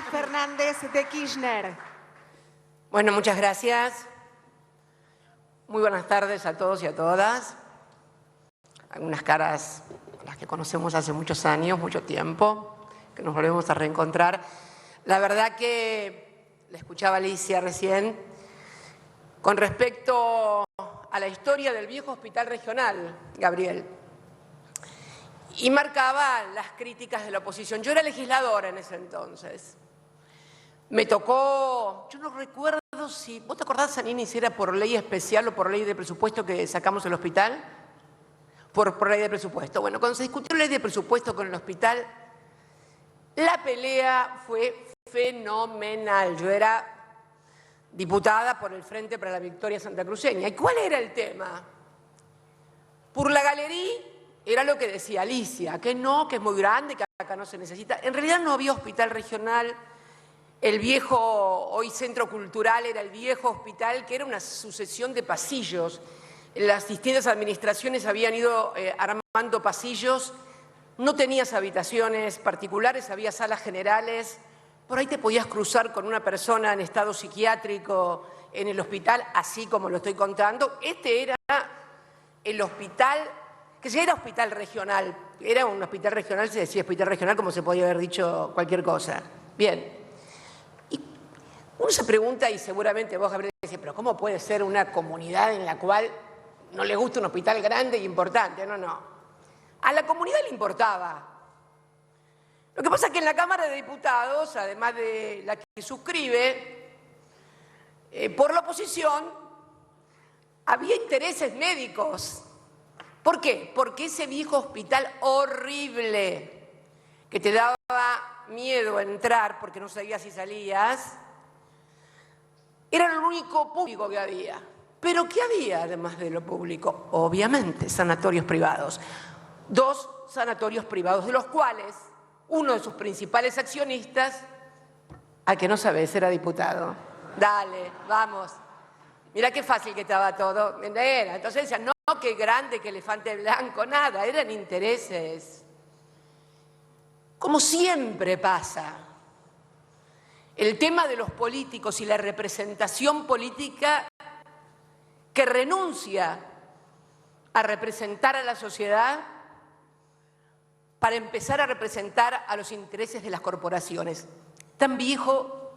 Cristina Fernández de Kirchner. Bueno, muchas gracias. Muy buenas tardes a todos y a todas. Algunas caras, las que conocemos hace muchos años, mucho tiempo, que nos volvemos a reencontrar. La verdad que la escuchaba Alicia recién con respecto a la historia del viejo hospital regional, Gabriel, y marcaba las críticas de la oposición. Yo era legisladora en ese entonces. Me tocó, yo no recuerdo si, ¿vos te acordás, Zanini, si era por ley especial o por ley de presupuesto que sacamos el hospital? Por ley de presupuesto. Bueno, cuando se discutió la ley de presupuesto con el hospital, la pelea fue fenomenal. Yo era diputada por el Frente para la Victoria Santacruceña. ¿Y cuál era el tema? Por la galería era lo que decía Alicia, que no, que es muy grande, que acá no se necesita. En realidad no había hospital regional. El viejo, hoy Centro Cultural, era el viejo hospital, que era una sucesión de pasillos. Las distintas administraciones habían ido armando pasillos. No tenías habitaciones particulares, había salas generales. Por ahí te podías cruzar con una persona en estado psiquiátrico en el hospital, así como lo estoy contando. Este era el hospital, que ya era hospital regional. Era un hospital regional, se decía hospital regional como se podía haber dicho cualquier cosa. Bien. Y uno se pregunta, y seguramente vos, Gabriel, decís, pero ¿cómo puede ser una comunidad en la cual no le gusta un hospital grande e importante? No, no. A la comunidad le importaba. Lo que pasa es que en la Cámara de Diputados, además de la que suscribe, por la oposición, había intereses médicos. ¿Por qué? Porque ese viejo hospital horrible, que te daba miedo entrar porque no sabías si salías, era el único público que había. ¿Pero qué había además de lo público? Obviamente, sanatorios privados. 2 sanatorios privados, de los cuales uno de sus principales accionistas, a que no sabes, era diputado. Dale, vamos. Mirá qué fácil que estaba todo. Era. Entonces decían, no, qué grande, qué elefante blanco, nada, eran intereses. Como siempre pasa, el tema de los políticos y la representación política que renuncia a representar a la sociedad para empezar a representar a los intereses de las corporaciones. Tan viejo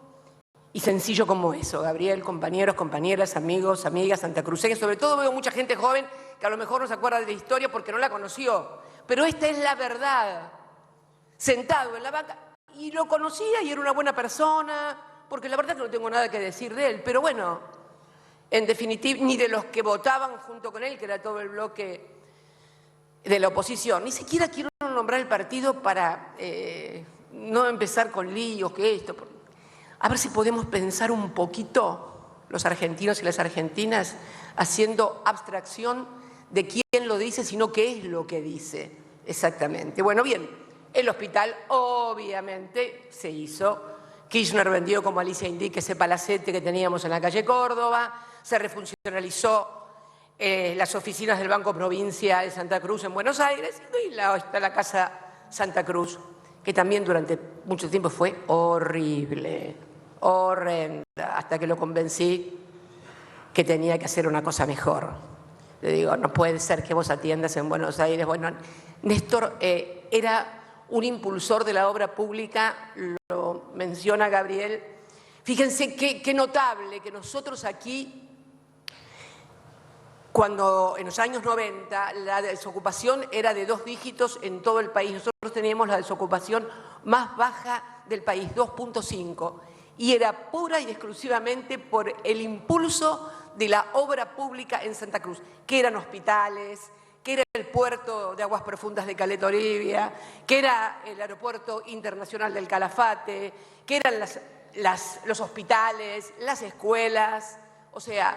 y sencillo como eso, Gabriel, compañeros, compañeras, amigos, amigas, santacruceñas. Sobre todo veo mucha gente joven que a lo mejor no se acuerda de la historia porque no la conoció. Pero esta es la verdad. Sentado en la banca, y lo conocía y era una buena persona, porque la verdad es que no tengo nada que decir de él. Pero bueno, en definitiva, ni de los que votaban junto con él, que era todo el bloque de la oposición. Ni siquiera quiero nombrar el partido para no empezar con líos, que esto. A ver si podemos pensar un poquito, los argentinos y las argentinas, haciendo abstracción de quién lo dice, sino qué es lo que dice exactamente. Bueno, bien, el hospital obviamente se hizo. Kirchner vendió, como Alicia indica, ese palacete que teníamos en la calle Córdoba, se refuncionalizó las oficinas del Banco Provincia de Santa Cruz en Buenos Aires, y está la Casa Santa Cruz, que también durante mucho tiempo fue horrible, horrenda, hasta que lo convencí que tenía que hacer una cosa mejor. Le digo, no puede ser que vos atiendas en Buenos Aires. Bueno, Néstor era un impulsor de la obra pública, lo menciona Gabriel. Fíjense qué notable que nosotros aquí, cuando en los años 90 la desocupación era de 2 dígitos en todo el país, nosotros teníamos la desocupación más baja del país, 2.5, y era pura y exclusivamente por el impulso de la obra pública en Santa Cruz, que eran hospitales, que era el puerto de aguas profundas de Caleta Olivia, que era el aeropuerto internacional del Calafate, que eran los hospitales, las escuelas, o sea,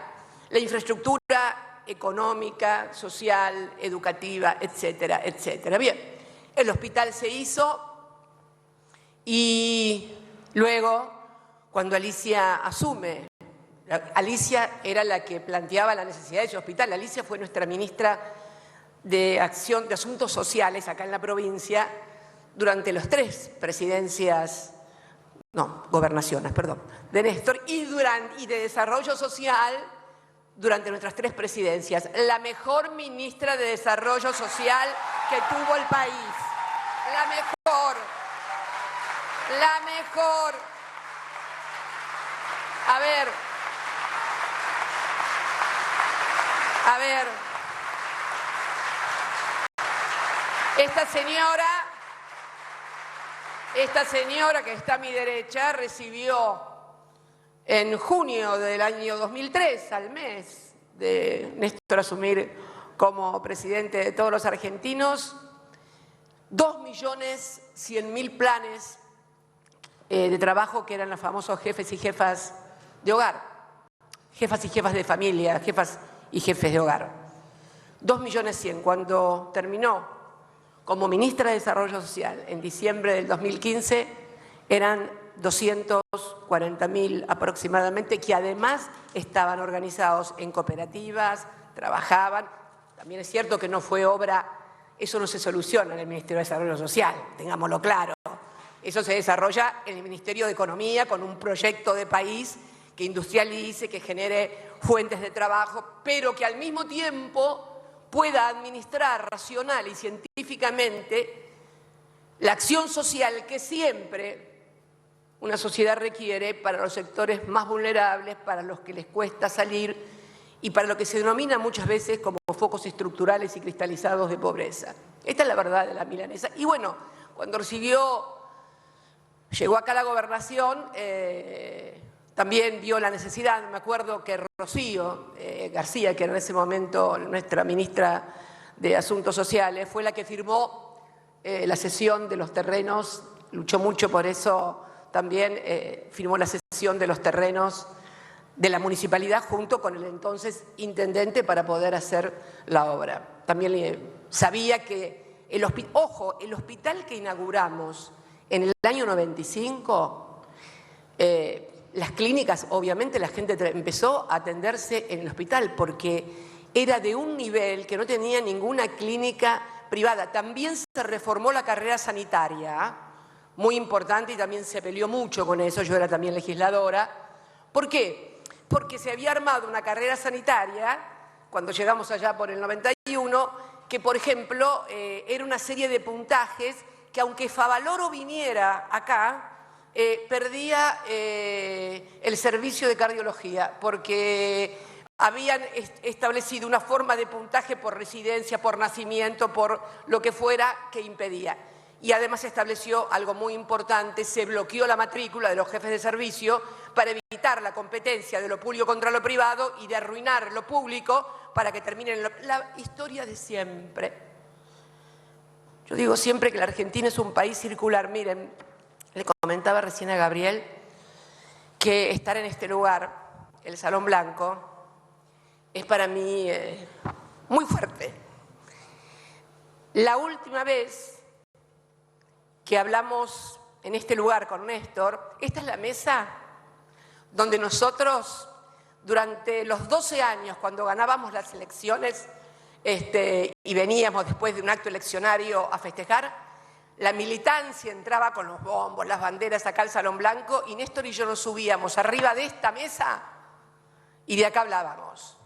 la infraestructura económica, social, educativa, etcétera, etcétera. Bien, el hospital se hizo y luego, cuando Alicia asume, Alicia era la que planteaba la necesidad de ese hospital. Alicia fue nuestra ministra de Asuntos Sociales acá en la provincia durante las 3 presidencias gobernaciones, perdón, de Néstor y de desarrollo social durante nuestras 3 presidencias. La mejor ministra de Desarrollo Social que tuvo el país. La mejor. La mejor. A ver. Esta señora que está a mi derecha recibió en junio del año 2003, al mes de Néstor asumir como presidente de todos los argentinos, 2.100.000 planes de trabajo que eran los famosos jefes y jefas de hogar, jefas y jefas de familia, jefas y jefes de hogar. 2.100.000. Cuando terminó como ministra de Desarrollo Social en diciembre del 2015, eran 240.000 aproximadamente, que además estaban organizados en cooperativas, trabajaban. También es cierto que no fue obra, eso no se soluciona en el Ministerio de Desarrollo Social, tengámoslo claro. Eso se desarrolla en el Ministerio de Economía con un proyecto de país que industrialice, que genere fuentes de trabajo, pero que al mismo tiempo pueda administrar racional y científicamente la acción social que siempre una sociedad requiere para los sectores más vulnerables, para los que les cuesta salir y para lo que se denomina muchas veces como focos estructurales y cristalizados de pobreza. Esta es la verdad de la milanesa. Y bueno, cuando llegó acá a la gobernación, también vio la necesidad. Me acuerdo que Rocío García, que era en ese momento nuestra ministra de Asuntos Sociales, fue la que firmó la cesión de los terrenos, luchó mucho por eso también, firmó la cesión de los terrenos de la municipalidad junto con el entonces intendente para poder hacer la obra. También sabía que el hospital que inauguramos en el año 95, las clínicas, obviamente la gente empezó a atenderse en el hospital porque era de un nivel que no tenía ninguna clínica privada. También se reformó la carrera sanitaria, muy importante, y también se peleó mucho con eso. Yo era también legisladora. ¿Por qué? Porque se había armado una carrera sanitaria, cuando llegamos allá por el 91, que por ejemplo era una serie de puntajes que aunque Favaloro viniera acá, perdía el servicio de cardiología, porque habían establecido una forma de puntaje por residencia, por nacimiento, por lo que fuera, que impedía. Y además se estableció algo muy importante, se bloqueó la matrícula de los jefes de servicio para evitar la competencia de lo público contra lo privado y de arruinar lo público para que terminen la historia de siempre. Yo digo siempre que la Argentina es un país circular. Miren, le comentaba recién a Gabriel que estar en este lugar, el Salón Blanco, es para mí muy fuerte. La última vez que hablamos en este lugar con Néstor, esta es la mesa donde nosotros, durante los 12 años, cuando ganábamos las elecciones y veníamos después de un acto eleccionario a festejar, la militancia entraba con los bombos, las banderas acá al Salón Blanco, y Néstor y yo nos subíamos arriba de esta mesa y de acá hablábamos.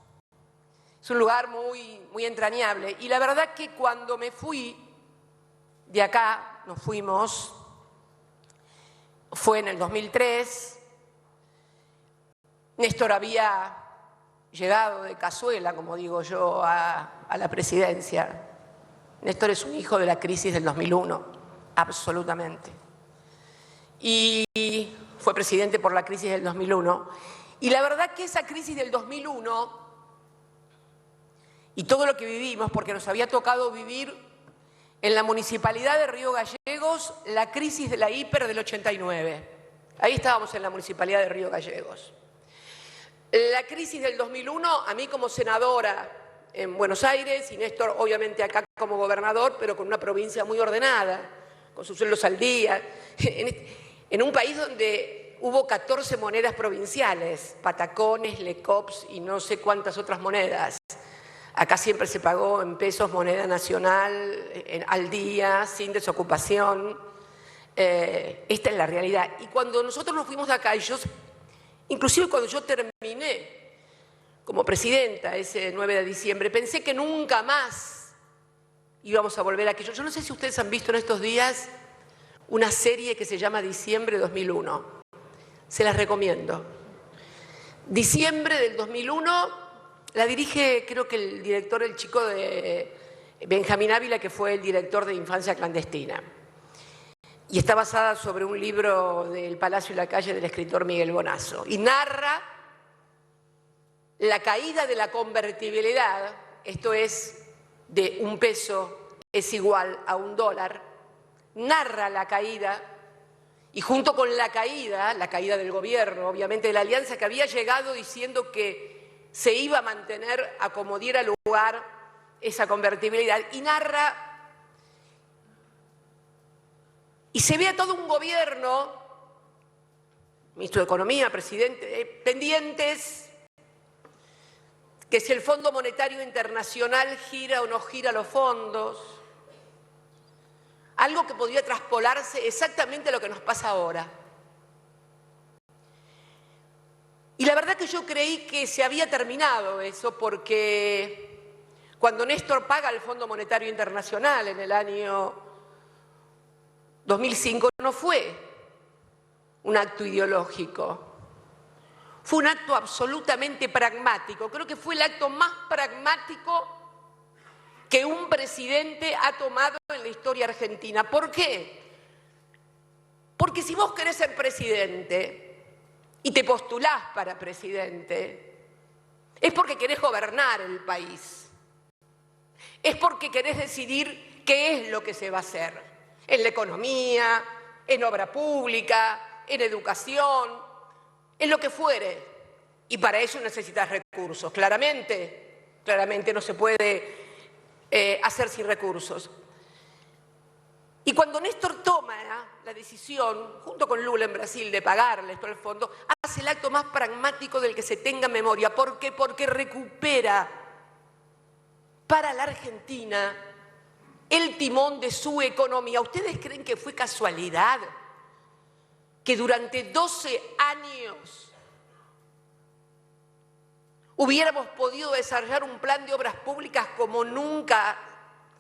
Es un lugar muy, muy entrañable. Y la verdad que cuando me fui de acá, nos fuimos, fue en el 2003, Néstor había llegado de cazuela, como digo yo, a la presidencia. Néstor es un hijo de la crisis del 2001, absolutamente. Y fue presidente por la crisis del 2001. Y la verdad que esa crisis del 2001 y todo lo que vivimos, porque nos había tocado vivir en la Municipalidad de Río Gallegos la crisis de la hiper del 89. Ahí estábamos en la Municipalidad de Río Gallegos. La crisis del 2001, a mí como senadora en Buenos Aires, y Néstor obviamente acá como gobernador, pero con una provincia muy ordenada, con sus sueldos al día, en un país donde hubo 14 monedas provinciales, patacones, lecops y no sé cuántas otras monedas. Acá siempre se pagó en pesos, moneda nacional, al día, sin desocupación. esta es la realidad. Y cuando nosotros nos fuimos de acá, inclusive cuando yo terminé como presidenta ese 9 de diciembre, pensé que nunca más íbamos a volver a aquello. Yo no sé si ustedes han visto en estos días una serie que se llama Diciembre 2001. Se las recomiendo. Diciembre del 2001, la dirige, creo que el director, el chico de Benjamín Ávila, que fue el director de Infancia Clandestina. Y está basada sobre un libro del Palacio y la Calle del escritor Miguel Bonazo. Y narra la caída de la convertibilidad, esto es, de un peso es igual a $1, narra la caída, y junto con la caída del gobierno, obviamente de la alianza, que había llegado diciendo que se iba a mantener a como diera lugar esa convertibilidad, y narra, y se ve a todo un gobierno, ministro de Economía, presidente, pendientes, que si el Fondo Monetario Internacional gira o no gira los fondos, algo que podría traspolarse exactamente a lo que nos pasa ahora. Y la verdad que yo creí que se había terminado eso, porque cuando Néstor paga al Fondo Monetario Internacional en el año 2005, no fue un acto ideológico, fue un acto absolutamente pragmático. Creo que fue el acto más pragmático que un presidente ha tomado en la historia argentina. ¿Por qué? Porque si vos querés ser presidente y te postulás para presidente, es porque querés gobernar el país. Es porque querés decidir qué es lo que se va a hacer en la economía, en obra pública, en educación, en lo que fuere. Y para eso necesitas recursos. Claramente no se puede hacer sin recursos. Y cuando Néstor toma la decisión, junto con Lula en Brasil, de pagarle esto al fondo, hace el acto más pragmático del que se tenga memoria. ¿Por qué? Porque recupera para la Argentina el timón de su economía. ¿Ustedes creen que fue casualidad que durante 12 años hubiéramos podido desarrollar un plan de obras públicas como nunca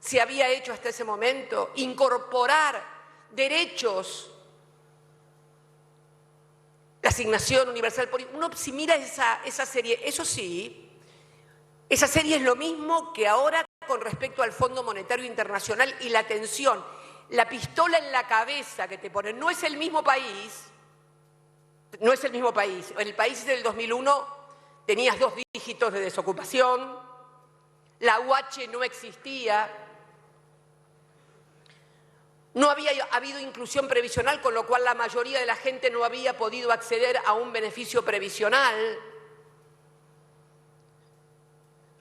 se había hecho hasta ese momento? Incorporar derechos, la asignación universal. Uno si mira esa serie, eso sí, esa serie es lo mismo que ahora con respecto al Fondo Monetario Internacional y la tensión, la pistola en la cabeza que te ponen. No es el mismo país, no es el mismo país. En el país del 2001 tenías 2 dígitos de desocupación, la UH no existía, no había habido inclusión previsional, con lo cual la mayoría de la gente no había podido acceder a un beneficio previsional.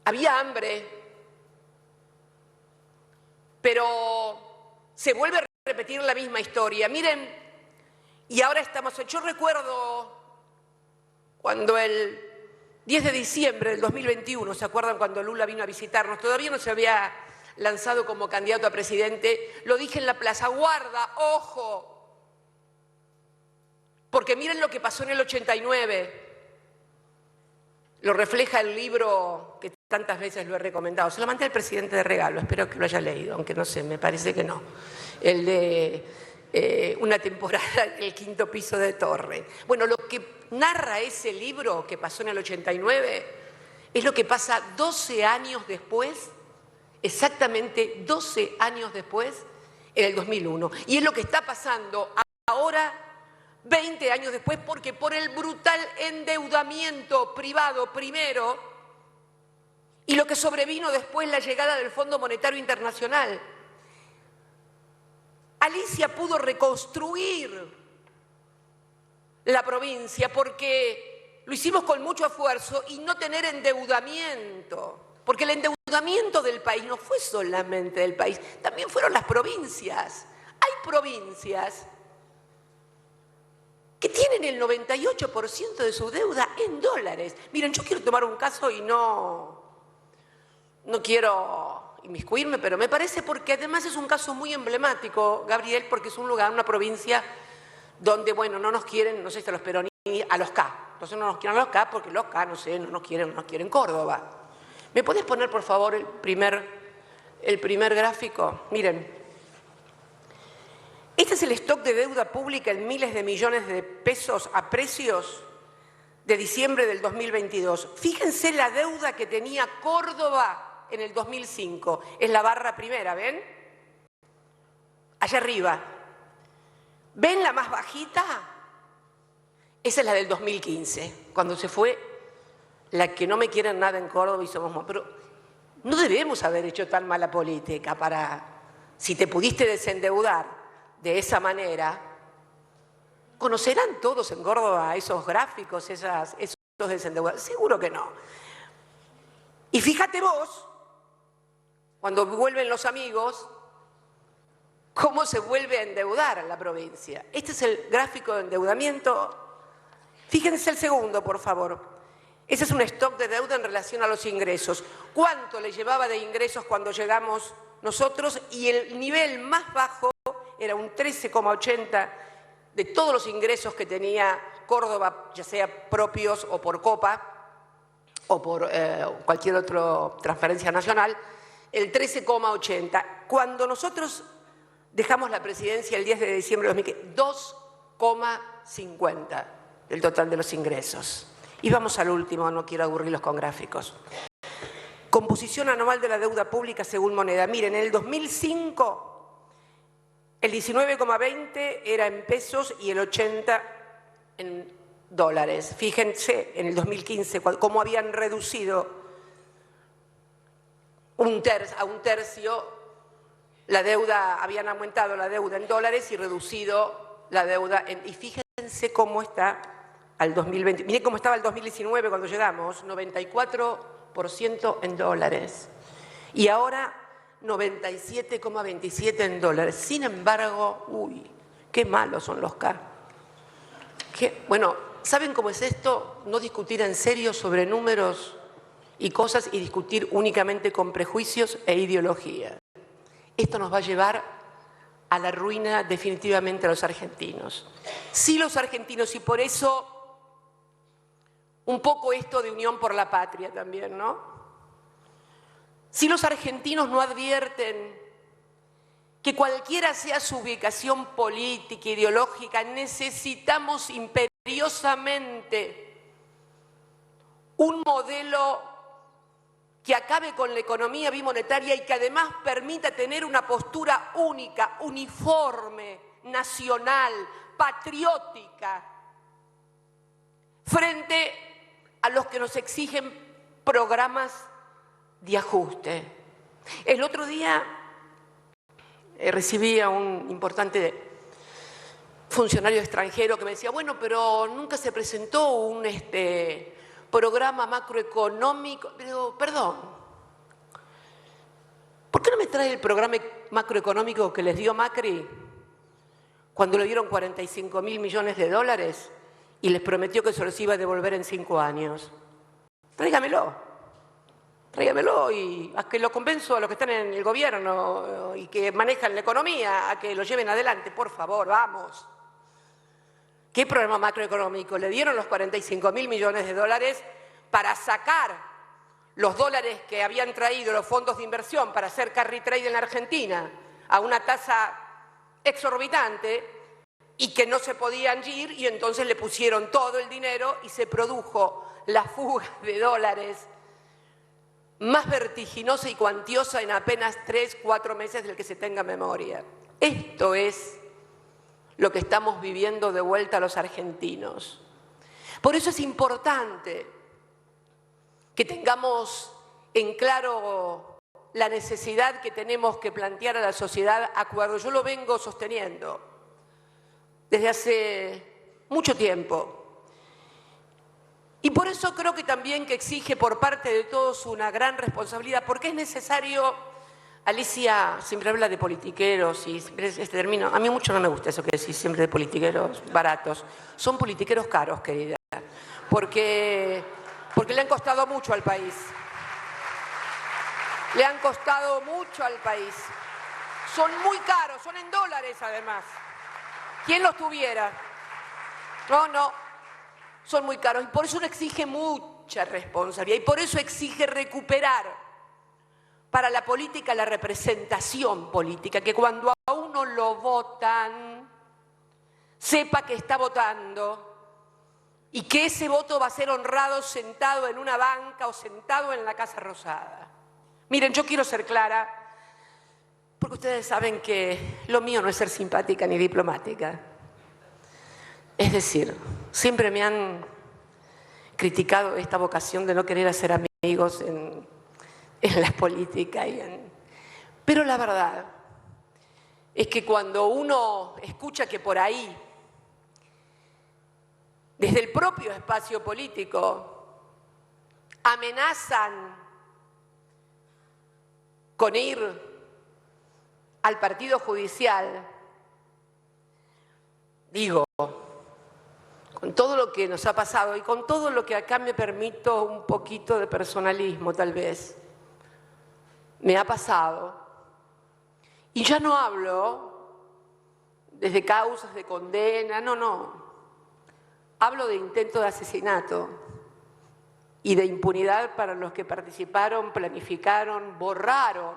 Había hambre, pero se vuelve a repetir la misma historia. Miren, y ahora estamos... Yo recuerdo cuando el 10 de diciembre del 2021, ¿se acuerdan cuando Lula vino a visitarnos? Todavía no se había lanzado como candidato a presidente. Lo dije en la plaza, guarda, ojo, porque miren lo que pasó en el 89. Lo refleja el libro que tantas veces lo he recomendado. Se lo mandé al presidente de regalo, espero que lo haya leído, aunque no sé, me parece que no. El de una temporada en el 5º piso de Torre. Bueno, lo que narra ese libro que pasó en el 89 es lo que pasa 12 años después, exactamente 12 años después, en el 2001. Y es lo que está pasando ahora, 20 años después, porque por el brutal endeudamiento privado primero y lo que sobrevino después, la llegada del Fondo Monetario Internacional, Alicia pudo reconstruir la provincia porque lo hicimos con mucho esfuerzo y no tener endeudamiento. Porque el endeudamiento del país no fue solamente del país, también fueron las provincias. Hay provincias que tienen el 98% de su deuda en dólares. Miren, yo quiero tomar un caso y no quiero inmiscuirme, pero me parece porque además es un caso muy emblemático, Gabriel, porque es un lugar, una provincia donde, bueno, no nos quieren, no sé si a los peronistas, a los K. Entonces no nos quieren a los K porque los K, no sé, no nos quieren Córdoba. ¿Me podés poner, por favor, el primer gráfico? Miren, este es el stock de deuda pública en miles de millones de pesos a precios de diciembre del 2022. Fíjense la deuda que tenía Córdoba en el 2005. Es la barra primera, ¿ven? Allá arriba. ¿Ven la más bajita? Esa es la del 2015, cuando se fue la que no me quieren nada en Córdoba y somos... Pero no debemos haber hecho tan mala política para... Si te pudiste desendeudar de esa manera, ¿conocerán todos en Córdoba esos gráficos, esos desendeudados? Seguro que no. Y fíjate vos, cuando vuelven los amigos, cómo se vuelve a endeudar la provincia. Este es el gráfico de endeudamiento. Fíjense el segundo, por favor. Ese es un stock de deuda en relación a los ingresos. ¿Cuánto le llevaba de ingresos cuando llegamos nosotros? Y el nivel más bajo era un 13,80 de todos los ingresos que tenía Córdoba, ya sea propios o por Copa o por cualquier otra transferencia nacional, el 13,80. Cuando nosotros dejamos la presidencia el 10 de diciembre de 2015, 2,50 del total de los ingresos. Y vamos al último, no quiero aburrirlos con gráficos. Composición anual de la deuda pública según moneda. Miren, en el 2005 el 19,20 era en pesos y el 80 en dólares. Fíjense en el 2015 cómo habían reducido a un tercio la deuda, habían aumentado la deuda en dólares y reducido la deuda en... Y fíjense cómo está al 2020. Miren cómo estaba el 2019 cuando llegamos, 94% en dólares. Y ahora 97,27 en dólares. Sin embargo, uy, qué malos son los K. Bueno, ¿saben cómo es esto? No discutir en serio sobre números y cosas y discutir únicamente con prejuicios e ideología. Esto nos va a llevar a la ruina definitivamente a los argentinos. Sí, los argentinos, y por eso un poco esto de unión por la patria también, ¿no? Si los argentinos no advierten que cualquiera sea su ubicación política, ideológica, necesitamos imperiosamente un modelo que acabe con la economía bimonetaria y que además permita tener una postura única, uniforme, nacional, patriótica, frente a los que nos exigen programas de ajuste. El otro día recibí a un importante funcionario extranjero que me decía, bueno, pero nunca se presentó un programa macroeconómico. Pero, perdón, ¿por qué no me trae el programa macroeconómico que les dio Macri cuando le dieron 45.000 millones de dólares y les prometió que se los iba a devolver en 5 años? Tráigamelo. Tráigamelo y a que lo convenzo a los que están en el gobierno y que manejan la economía, a que lo lleven adelante, por favor, vamos. ¿Qué programa macroeconómico? Le dieron los 45.000 millones de dólares para sacar los dólares que habían traído los fondos de inversión para hacer carry trade en la Argentina a una tasa exorbitante y que no se podían ir, y entonces le pusieron todo el dinero y se produjo la fuga de dólares más vertiginosa y cuantiosa en apenas 3, 4 meses del que se tenga memoria. Esto es lo que estamos viviendo de vuelta a los argentinos. Por eso es importante que tengamos en claro la necesidad que tenemos que plantear a la sociedad acuerdo. Yo lo vengo sosteniendo desde hace mucho tiempo. Y por eso creo que también que exige por parte de todos una gran responsabilidad, porque es necesario, Alicia siempre habla de politiqueros y este término, a mí mucho no me gusta eso que decís siempre de politiqueros baratos, son politiqueros caros, querida, porque le han costado mucho al país. le han costado mucho al país. Son muy caros, son en dólares además. ¿Quién los tuviera? No, son muy caros y por eso exige mucha responsabilidad y por eso exige recuperar para la política la representación política, que cuando a uno lo votan, sepa que está votando y que ese voto va a ser honrado sentado en una banca o sentado en la Casa Rosada. Miren, yo quiero ser clara, porque ustedes saben que lo mío no es ser simpática ni diplomática. Es decir, siempre me han criticado esta vocación de no querer hacer amigos en la política. Pero la verdad es que cuando uno escucha que por ahí, desde el propio espacio político, amenazan con ir al partido judicial, digo, con todo lo que nos ha pasado y con todo lo que acá me permito un poquito de personalismo tal vez, me ha pasado, y ya no hablo desde causas de condena, no, hablo de intento de asesinato y de impunidad para los que participaron, planificaron, borraron.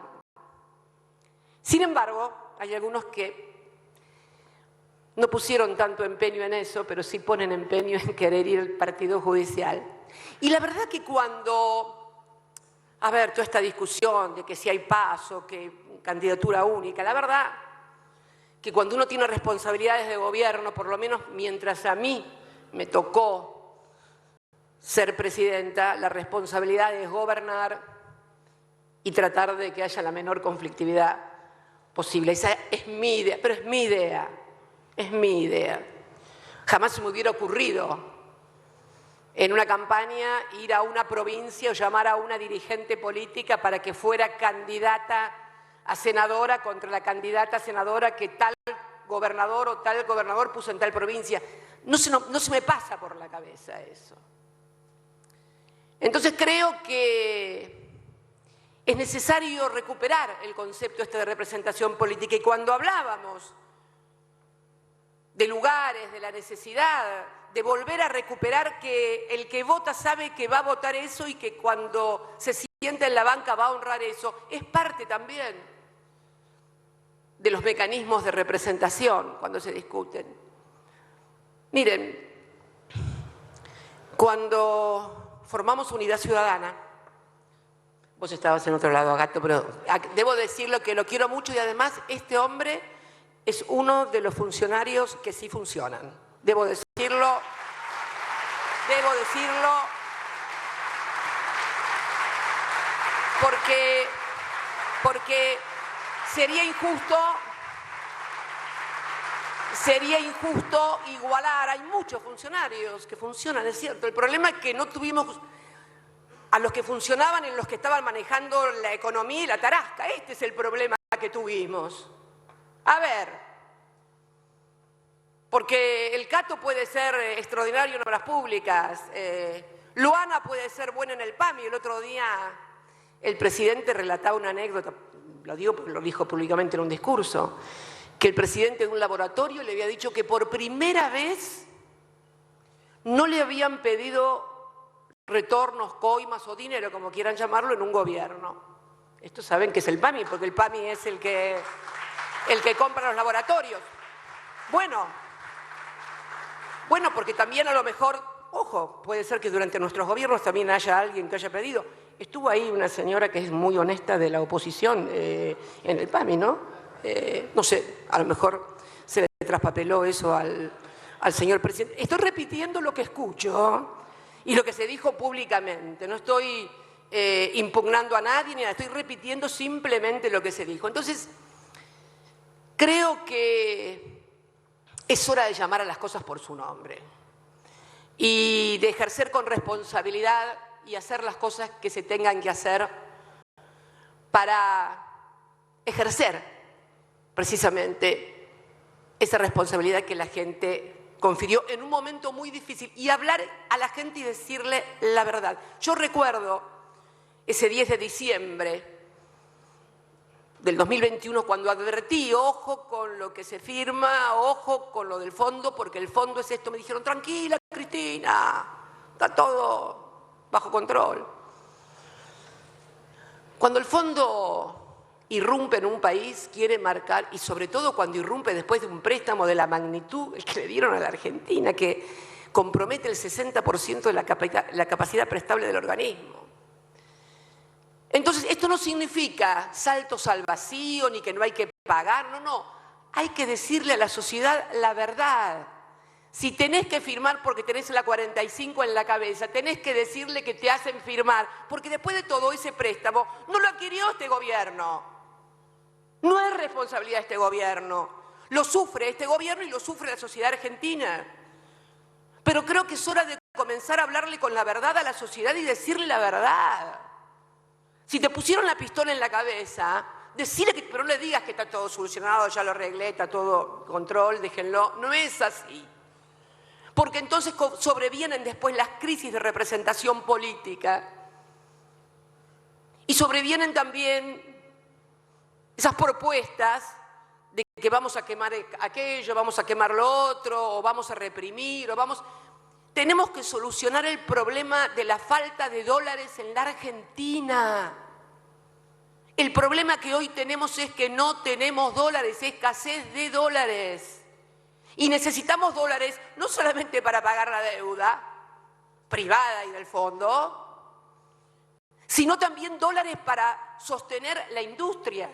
Sin embargo, hay algunos que no pusieron tanto empeño en eso, pero sí ponen empeño en querer ir al partido judicial. Y la verdad que cuando, toda esta discusión de que si hay paso, que candidatura única, la verdad que cuando uno tiene responsabilidades de gobierno, por lo menos mientras a mí me tocó ser presidenta, la responsabilidad es gobernar y tratar de que haya la menor conflictividad posible. Esa es mi idea, pero es mi idea. Es mi idea. Jamás se me hubiera ocurrido en una campaña ir a una provincia o llamar a una dirigente política para que fuera candidata a senadora contra la candidata a senadora que tal gobernador o tal gobernador puso en tal provincia. No se me pasa por la cabeza eso. Entonces creo que es necesario recuperar el concepto de representación política. Y cuando hablábamos de lugares, de la necesidad de volver a recuperar que el que vota sabe que va a votar eso y que cuando se sienta en la banca va a honrar eso, es parte también de los mecanismos de representación cuando se discuten. Miren, cuando formamos Unidad Ciudadana, vos estabas en otro lado, Agato, pero debo decirlo que lo quiero mucho y además este hombre es uno de los funcionarios que sí funcionan. Debo decirlo, porque sería injusto igualar. Hay muchos funcionarios que funcionan, es cierto. El problema es que no tuvimos a los que funcionaban en los que estaban manejando la economía y la tarasca. Este es el problema que tuvimos. A ver, porque el Cato puede ser extraordinario en obras públicas, Luana puede ser buena en el PAMI. El otro día el presidente relataba una anécdota, lo digo porque lo dijo públicamente en un discurso, que el presidente de un laboratorio le había dicho que por primera vez no le habían pedido retornos, coimas o dinero, como quieran llamarlo, en un gobierno. Estos saben que es el PAMI, porque el PAMI es el que compra los laboratorios. Bueno, porque también a lo mejor, ojo, puede ser que durante nuestros gobiernos también haya alguien que haya pedido. Estuvo ahí una señora que es muy honesta de la oposición en el PAMI, ¿no? No sé, a lo mejor se le traspapeló eso al señor presidente. Estoy repitiendo lo que escucho y lo que se dijo públicamente. No estoy impugnando a nadie, ni nada, estoy repitiendo simplemente lo que se dijo. Entonces, creo que es hora de llamar a las cosas por su nombre y de ejercer con responsabilidad y hacer las cosas que se tengan que hacer para ejercer precisamente esa responsabilidad que la gente confirió en un momento muy difícil y hablar a la gente y decirle la verdad. Yo recuerdo ese 10 de diciembre del 2021 cuando advertí, ojo con lo que se firma, ojo con lo del fondo, porque el fondo es esto. Me dijeron, tranquila, Cristina, está todo bajo control. Cuando el fondo irrumpe en un país, quiere marcar, y sobre todo cuando irrumpe después de un préstamo de la magnitud el que le dieron a la Argentina, que compromete el 60% de la capacidad prestable del organismo. Entonces, esto no significa saltos al vacío, ni que no hay que pagar, no. Hay que decirle a la sociedad la verdad. Si tenés que firmar porque tenés la 45 en la cabeza, tenés que decirle que te hacen firmar, porque después de todo ese préstamo no lo adquirió este gobierno. No es responsabilidad de este gobierno. Lo sufre este gobierno y lo sufre la sociedad argentina. Pero creo que es hora de comenzar a hablarle con la verdad a la sociedad y decirle la verdad. Si te pusieron la pistola en la cabeza, decirle que, pero no le digas que está todo solucionado, ya lo arreglé, está todo control, déjenlo. No es así. Porque entonces sobrevienen después las crisis de representación política. Y sobrevienen también esas propuestas de que vamos a quemar aquello, vamos a quemar lo otro, o vamos a reprimir, o vamos... Tenemos que solucionar el problema de la falta de dólares en la Argentina. El problema que hoy tenemos es que no tenemos dólares, escasez de dólares. Y necesitamos dólares no solamente para pagar la deuda privada y del fondo, sino también dólares para sostener la industria,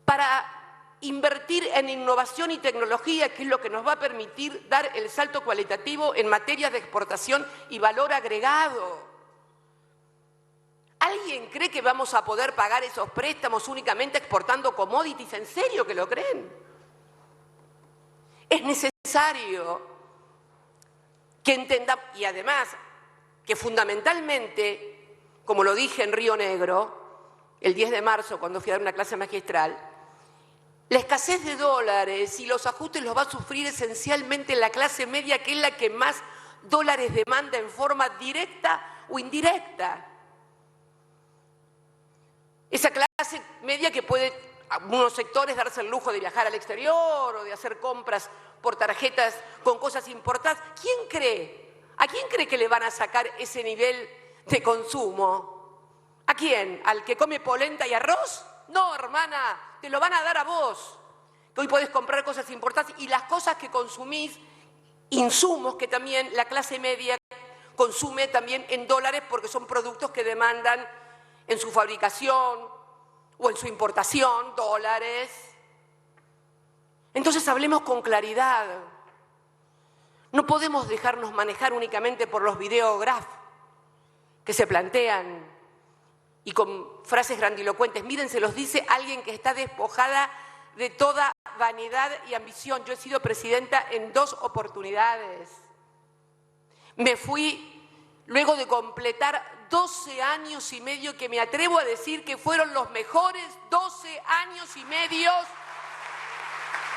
para invertir en innovación y tecnología, que es lo que nos va a permitir dar el salto cualitativo en materia de exportación y valor agregado. ¿Alguien cree que vamos a poder pagar esos préstamos únicamente exportando commodities? ¿En serio que lo creen? Es necesario que entendamos, y además que fundamentalmente, como lo dije en Río Negro, el 10 de marzo cuando fui a dar una clase magistral, la escasez de dólares y los ajustes los va a sufrir esencialmente la clase media, que es la que más dólares demanda en forma directa o indirecta. Esa clase media que puede, algunos sectores, darse el lujo de viajar al exterior o de hacer compras por tarjetas con cosas importantes. ¿Quién cree? ¿A quién cree que le van a sacar ese nivel de consumo? ¿A quién? ¿Al que come polenta y arroz? No, hermana, te lo van a dar a vos, que hoy podés comprar cosas importantes y las cosas que consumís, insumos que también la clase media consume también en dólares porque son productos que demandan en su fabricación o en su importación dólares. Entonces hablemos con claridad. No podemos dejarnos manejar únicamente por los videógrafos que se plantean y con frases grandilocuentes. Miren, se los dice alguien que está despojada de toda vanidad y ambición. Yo he sido presidenta en 2 oportunidades. Me fui luego de completar 12 años y medio, que me atrevo a decir que fueron los mejores 12 años y medio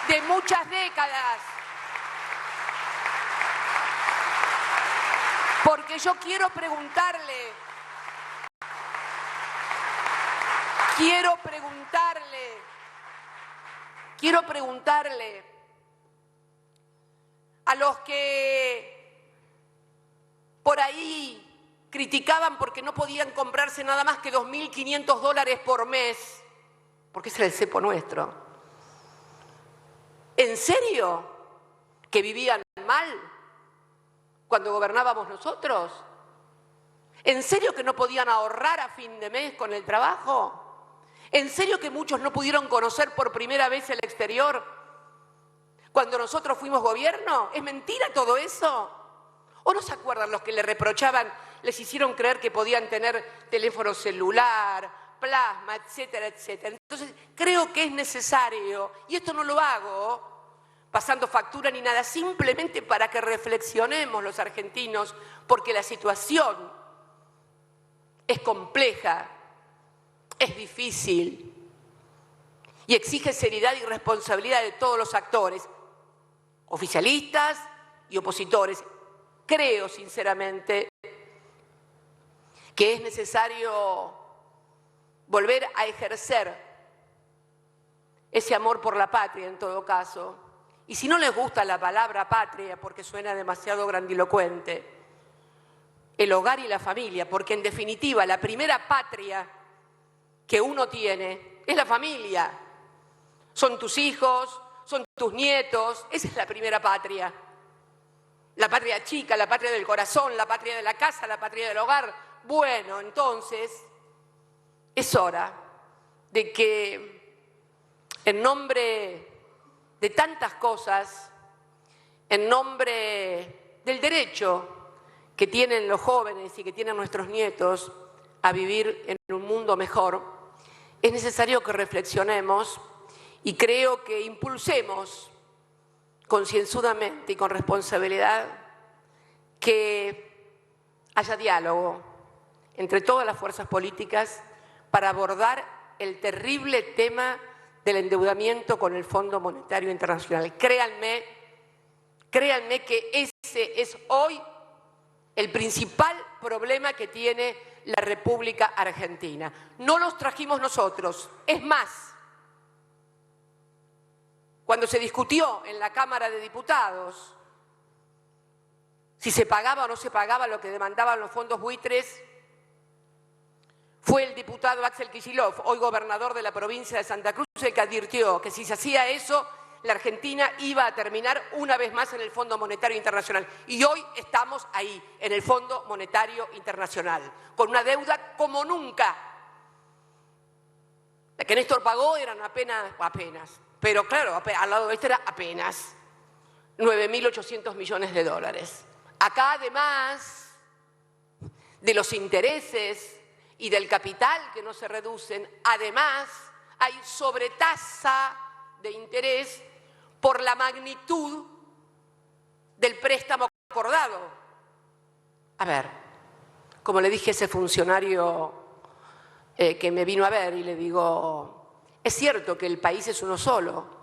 de muchas décadas. Porque yo quiero preguntarle a los que por ahí criticaban porque no podían comprarse nada más que $2.500 por mes, porque ese era el cepo nuestro. ¿En serio que vivían mal cuando gobernábamos nosotros? ¿En serio que no podían ahorrar a fin de mes con el trabajo? ¿En serio que muchos no pudieron conocer por primera vez el exterior cuando nosotros fuimos gobierno? ¿Es mentira todo eso? ¿O no se acuerdan los que le reprochaban, les hicieron creer que podían tener teléfono celular, plasma, etcétera, etcétera? Entonces, creo que es necesario, y esto no lo hago pasando factura ni nada, simplemente para que reflexionemos los argentinos, porque la situación es compleja, es difícil y exige seriedad y responsabilidad de todos los actores, oficialistas y opositores. Creo sinceramente que es necesario volver a ejercer ese amor por la patria en todo caso. Y si no les gusta la palabra patria porque suena demasiado grandilocuente, el hogar y la familia, porque en definitiva la primera patria que uno tiene es la familia. Son tus hijos, son tus nietos, esa es la primera patria. La patria chica, la patria del corazón, la patria de la casa, la patria del hogar. Bueno, entonces es hora de que en nombre de tantas cosas, en nombre del derecho que tienen los jóvenes y que tienen nuestros nietos a vivir en un mundo mejor, es necesario que reflexionemos y creo que impulsemos concienzudamente y con responsabilidad que haya diálogo entre todas las fuerzas políticas para abordar el terrible tema del endeudamiento con el Fondo Monetario Internacional. Créanme que ese es hoy el principal problema que tiene la República Argentina. No los trajimos nosotros. Es más, cuando se discutió en la Cámara de Diputados si se pagaba o no se pagaba lo que demandaban los fondos buitres, fue el diputado Axel Kicillof, hoy gobernador de la provincia de Santa Cruz, el que advirtió que si se hacía eso, la Argentina iba a terminar una vez más en el Fondo Monetario Internacional. Y hoy estamos ahí, en el Fondo Monetario Internacional, con una deuda como nunca. La que Néstor pagó eran apenas, pero claro, al lado de este era apenas 9.800 millones de dólares. Acá, además de los intereses y del capital que no se reducen, además hay sobretasa de interés por la magnitud del préstamo acordado. A ver, como le dije a ese funcionario que me vino a ver y le digo, es cierto que el país es uno solo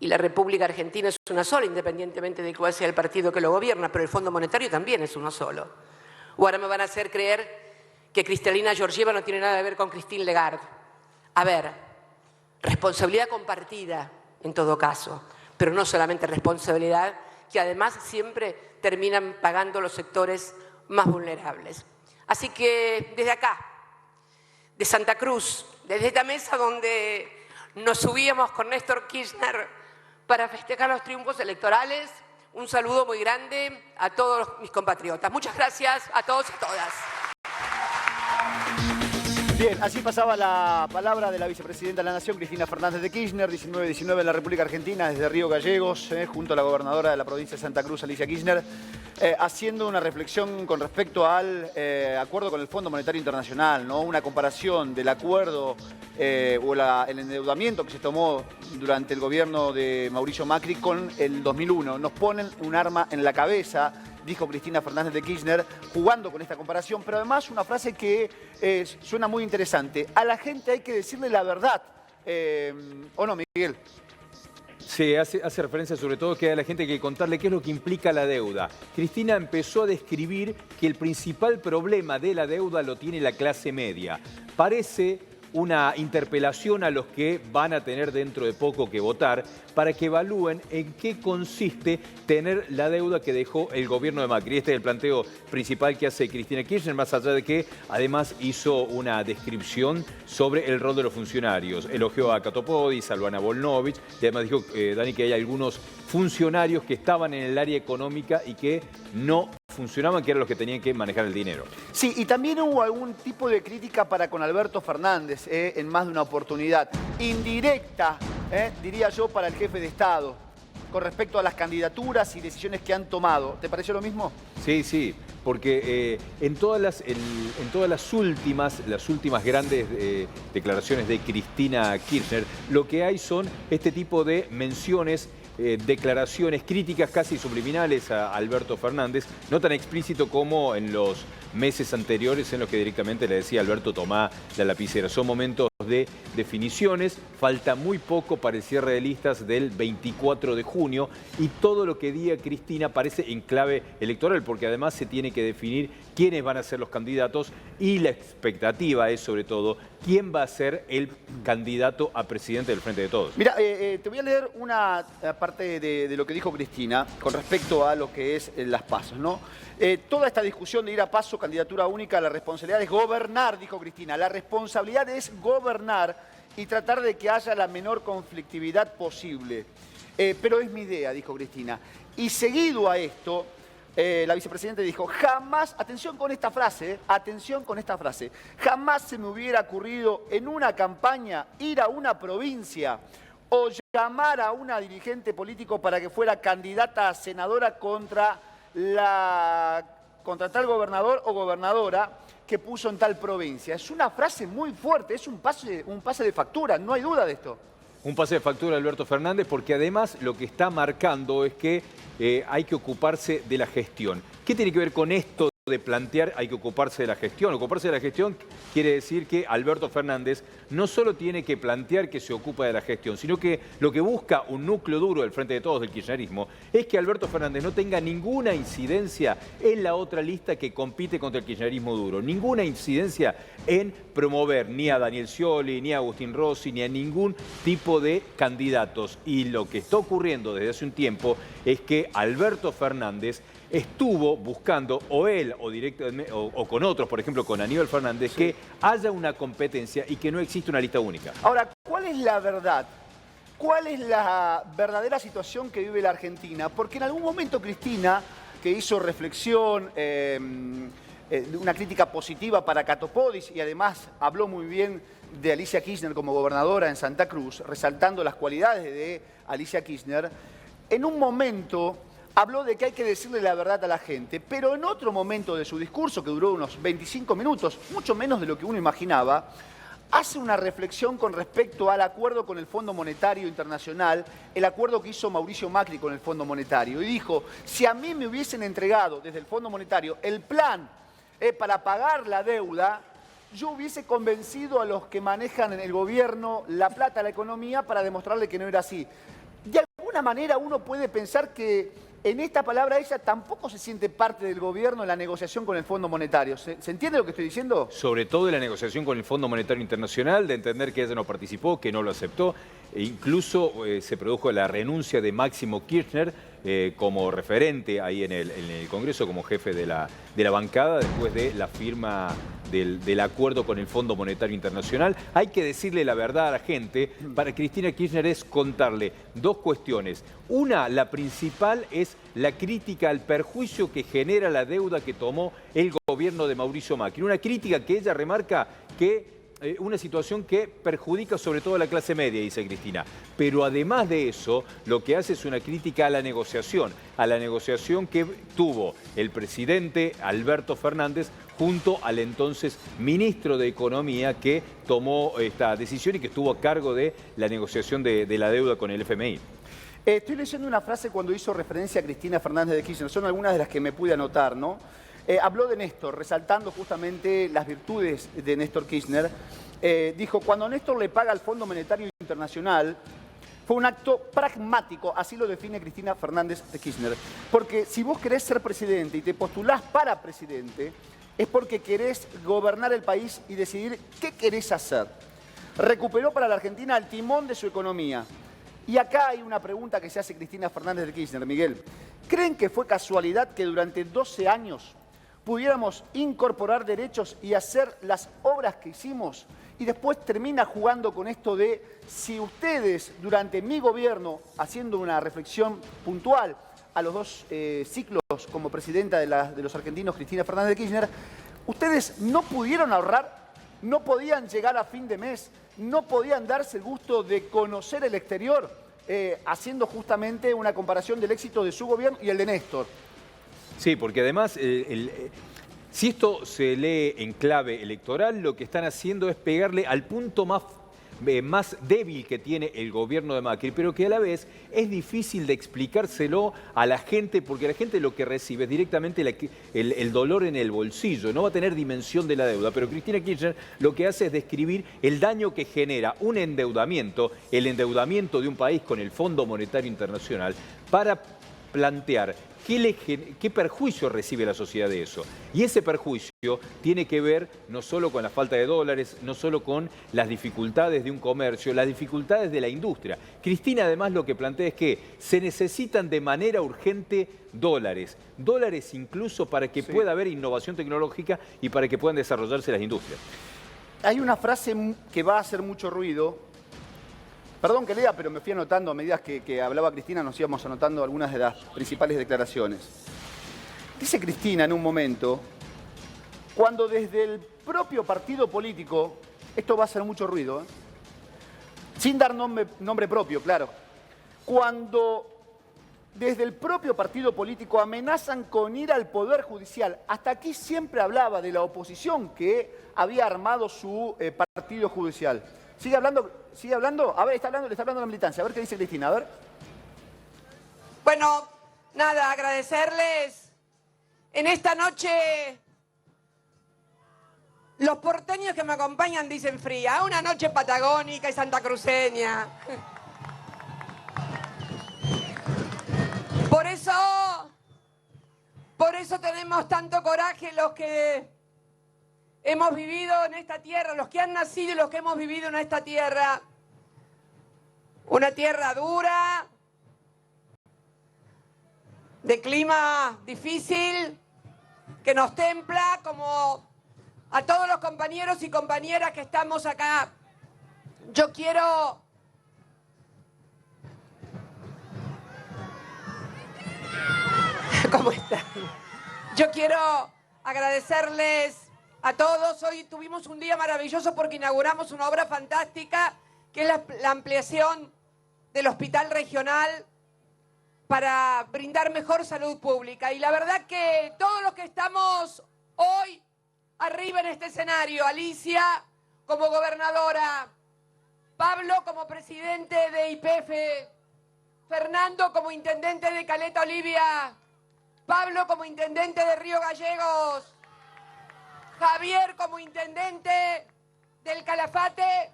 y la República Argentina es una sola, independientemente de cuál sea el partido que lo gobierna, pero el Fondo Monetario también es uno solo. O ahora me van a hacer creer que Kristalina Georgieva no tiene nada que ver con Christine Lagarde. A ver, responsabilidad compartida en todo caso, pero no solamente responsabilidad, que además siempre terminan pagando los sectores más vulnerables. Así que desde acá, de Santa Cruz, desde esta mesa donde nos subíamos con Néstor Kirchner para festejar los triunfos electorales, un saludo muy grande a todos mis compatriotas. Muchas gracias a todos y a todas. Bien, así pasaba la palabra de la vicepresidenta de la Nación, Cristina Fernández de Kirchner, 19-19 en la República Argentina, desde Río Gallegos, junto a la gobernadora de la provincia de Santa Cruz, Alicia Kirchner, haciendo una reflexión con respecto al acuerdo con el Fondo Monetario Internacional, ¿no? Una comparación del acuerdo el endeudamiento que se tomó durante el gobierno de Mauricio Macri con el 2001. Nos ponen un arma en la cabeza, dijo Cristina Fernández de Kirchner, jugando con esta comparación, pero además una frase que suena muy interesante. A la gente hay que decirle la verdad. ¿O no, Miguel? Sí, hace referencia sobre todo que a la gente hay que contarle qué es lo que implica la deuda. Cristina empezó a describir que el principal problema de la deuda lo tiene la clase media. Parece una interpelación a los que van a tener dentro de poco que votar para que evalúen en qué consiste tener la deuda que dejó el gobierno de Macri. Este es el planteo principal que hace Cristina Kirchner, más allá de que además hizo una descripción sobre el rol de los funcionarios. Elogió a Catopodis, a Luana Volnovich, y además dijo, Dani, que hay algunos funcionarios que estaban en el área económica y que no funcionaban, que eran los que tenían que manejar el dinero. Sí, y también hubo algún tipo de crítica para con Alberto Fernández en más de una oportunidad. Indirecta, diría yo, para el jefe de Estado, con respecto a las candidaturas y decisiones que han tomado. ¿Te pareció lo mismo? Sí, sí, porque en todas las últimas grandes declaraciones de Cristina Kirchner, lo que hay son este tipo de menciones, declaraciones, críticas casi subliminales a Alberto Fernández, no tan explícito como en los meses anteriores en los que directamente le decía Alberto, tomá la lapicera. Son momentos de definiciones. Falta muy poco para el cierre de listas del 24 de junio y todo lo que diga Cristina parece en clave electoral, porque además se tiene que definir quiénes van a ser los candidatos y la expectativa es sobre todo quién va a ser el candidato a presidente del Frente de Todos. Mira, te voy a leer una parte de lo que dijo Cristina con respecto a lo que es las PASO, ¿no? Toda esta discusión de ir a PASO, candidatura única, la responsabilidad es gobernar, dijo Cristina. La responsabilidad es gobernar y tratar de que haya la menor conflictividad posible. Pero es mi idea, dijo Cristina. Y seguido a esto, la vicepresidenta dijo, jamás, atención con esta frase, jamás se me hubiera ocurrido en una campaña ir a una provincia o llamar a una dirigente político para que fuera candidata a senadora contra tal gobernador o gobernadora que puso en tal provincia. Es una frase muy fuerte, es un pase de factura, no hay duda de esto. Un pase de factura de Alberto Fernández porque además lo que está marcando es que hay que ocuparse de la gestión. ¿Qué tiene que ver con esto de plantear hay que ocuparse de la gestión? Ocuparse de la gestión quiere decir que Alberto Fernández no solo tiene que plantear que se ocupa de la gestión, sino que lo que busca un núcleo duro del Frente de Todos, del kirchnerismo, es que Alberto Fernández no tenga ninguna incidencia en la otra lista que compite contra el kirchnerismo duro. Ninguna incidencia en promover ni a Daniel Scioli, ni a Agustín Rossi, ni a ningún tipo de candidatos. Y lo que está ocurriendo desde hace un tiempo es que Alberto Fernández estuvo buscando, o él o con otros, por ejemplo con Aníbal Fernández, que haya una competencia y que no existe una lista única. Ahora, ¿cuál es la verdad? ¿Cuál es la verdadera situación que vive la Argentina? Porque en algún momento Cristina, que hizo reflexión, una crítica positiva para Catopodis y además habló muy bien de Alicia Kirchner como gobernadora en Santa Cruz, resaltando las cualidades de Alicia Kirchner, en un momento habló de que hay que decirle la verdad a la gente, pero en otro momento de su discurso, que duró unos 25 minutos, mucho menos de lo que uno imaginaba, hace una reflexión con respecto al acuerdo con el Fondo Monetario Internacional, el acuerdo que hizo Mauricio Macri con el Fondo Monetario. Y dijo, si a mí me hubiesen entregado desde el Fondo Monetario el plan para pagar la deuda, yo hubiese convencido a los que manejan en el gobierno la plata, la economía, para demostrarle que no era así. De alguna manera uno puede pensar que en esta palabra ella tampoco se siente parte del gobierno en la negociación con el Fondo Monetario. ¿Se entiende lo que estoy diciendo? Sobre todo en la negociación con el Fondo Monetario Internacional, de entender que ella no participó, que no lo aceptó. E incluso se produjo la renuncia de Máximo Kirchner como referente ahí en el Congreso, como jefe de la bancada, después de la firma del acuerdo con el Fondo Monetario Internacional. Hay que decirle la verdad a la gente. Para Cristina Kirchner es contarle dos cuestiones. Una, la principal, es la crítica al perjuicio que genera la deuda que tomó el gobierno de Mauricio Macri. Una crítica que ella remarca que una situación que perjudica sobre todo a la clase media, dice Cristina. Pero además de eso, lo que hace es una crítica a la negociación que tuvo el presidente Alberto Fernández junto al entonces ministro de Economía que tomó esta decisión y que estuvo a cargo de la negociación de la deuda con el FMI. Estoy leyendo una frase cuando hizo referencia a Cristina Fernández de Kirchner. Son algunas de las que me pude anotar, ¿no? Habló de Néstor, resaltando justamente las virtudes de Néstor Kirchner. Dijo, cuando Néstor le paga al Fondo Monetario Internacional, fue un acto pragmático, así lo define Cristina Fernández de Kirchner. Porque si vos querés ser presidente y te postulás para presidente, es porque querés gobernar el país y decidir qué querés hacer. Recuperó para la Argentina el timón de su economía. Y acá hay una pregunta que se hace Cristina Fernández de Kirchner, Miguel. ¿Creen que fue casualidad que durante 12 años pudiéramos incorporar derechos y hacer las obras que hicimos? Y después termina jugando con esto de si ustedes durante mi gobierno, haciendo una reflexión puntual a los dos ciclos como presidenta de los argentinos, Cristina Fernández de Kirchner, ustedes no pudieron ahorrar, no podían llegar a fin de mes, no podían darse el gusto de conocer el exterior, haciendo justamente una comparación del éxito de su gobierno y el de Néstor. Sí, porque además, si esto se lee en clave electoral, lo que están haciendo es pegarle al punto más más débil que tiene el gobierno de Macri, pero que a la vez es difícil de explicárselo a la gente, porque la gente lo que recibe es directamente el dolor en el bolsillo, no va a tener dimensión de la deuda, pero Cristina Kirchner lo que hace es describir el daño que genera un endeudamiento, el endeudamiento de un país con el Fondo Monetario Internacional, para plantear qué perjuicio recibe la sociedad de eso. Y ese perjuicio tiene que ver no solo con la falta de dólares, no solo con las dificultades de un comercio, las dificultades de la industria. Cristina además lo que plantea es que se necesitan de manera urgente dólares incluso para que pueda haber innovación tecnológica y para que puedan desarrollarse las industrias. Hay una frase que va a hacer mucho ruido. Perdón que lea, pero me fui anotando a medida que hablaba Cristina, nos íbamos anotando algunas de las principales declaraciones. Dice Cristina en un momento, cuando desde el propio partido político, esto va a hacer mucho ruido, sin dar nombre propio, claro, cuando desde el propio partido político amenazan con ir al Poder Judicial, hasta aquí siempre hablaba de la oposición que había armado su partido judicial. ¿Sigue hablando? ¿Sigue hablando? A ver, le está hablando a la militancia. A ver qué dice Cristina, a ver. Bueno, nada, agradecerles. En esta noche, los porteños que me acompañan dicen fría. Una noche patagónica y santacruceña. Por eso tenemos tanto coraje los que hemos vivido en esta tierra, los que han nacido y los que hemos vivido en esta tierra. Una tierra dura, de clima difícil, que nos templa como a todos los compañeros y compañeras que estamos acá. Yo quiero ¿cómo están? Yo quiero agradecerles a todos. Hoy tuvimos un día maravilloso porque inauguramos una obra fantástica que es la ampliación del hospital regional para brindar mejor salud pública. Y la verdad que todos los que estamos hoy arriba en este escenario, Alicia como gobernadora, Pablo como presidente de YPF, Fernando como intendente de Caleta Olivia, Pablo como intendente de Río Gallegos, Javier como intendente del Calafate,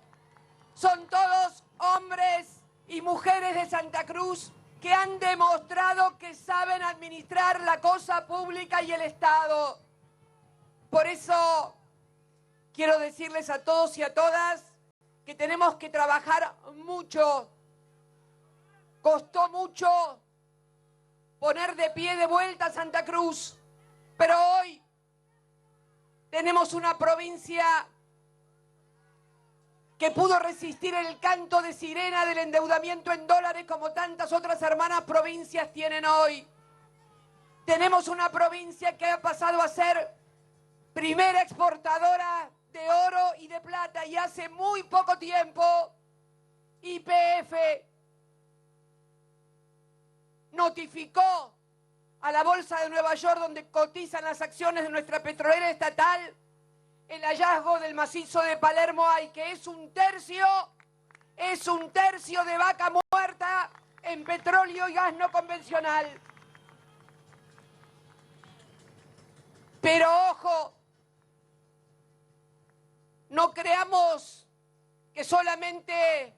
son todos hombres y mujeres de Santa Cruz que han demostrado que saben administrar la cosa pública y el Estado. Por eso quiero decirles a todos y a todas que tenemos que trabajar mucho. Costó mucho poner de pie de vuelta a Santa Cruz, pero hoy tenemos una provincia que pudo resistir el canto de sirena del endeudamiento en dólares como tantas otras hermanas provincias tienen hoy. Tenemos una provincia que ha pasado a ser primera exportadora de oro y de plata y hace muy poco tiempo YPF notificó a la Bolsa de Nueva York, donde cotizan las acciones de nuestra petrolera estatal, el hallazgo del macizo de Palermo Hay, que es un tercio de vaca muerta en petróleo y gas no convencional. Pero ojo, no creamos que solamente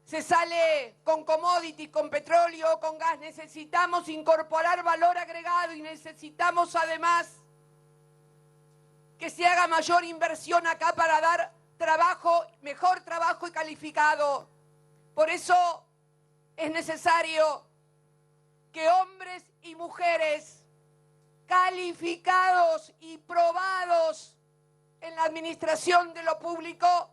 se sale con commodity, con petróleo o con gas. Necesitamos incorporar valor agregado y necesitamos además que se haga mayor inversión acá para dar trabajo, mejor trabajo y calificado. Por eso es necesario que hombres y mujeres calificados y probados en la administración de lo público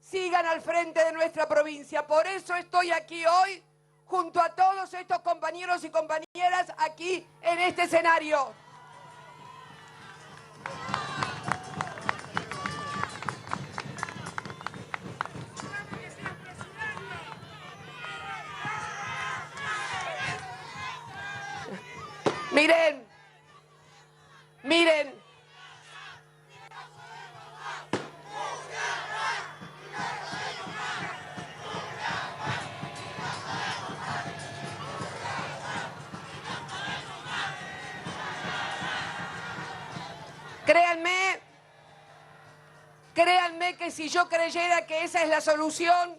sigan al frente de nuestra provincia. Por eso estoy aquí hoy junto a todos estos compañeros y compañeras aquí en este escenario. Miren, Créanme que si yo creyera que esa es la solución,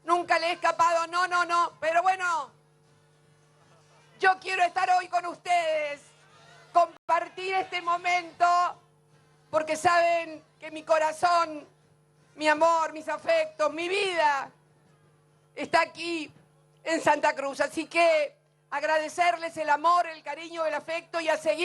nunca le he escapado, no, pero bueno, yo quiero estar hoy con ustedes, compartir este momento, porque saben que mi corazón, mi amor, mis afectos, mi vida está aquí en Santa Cruz. Así que agradecerles el amor, el cariño, el afecto y a seguir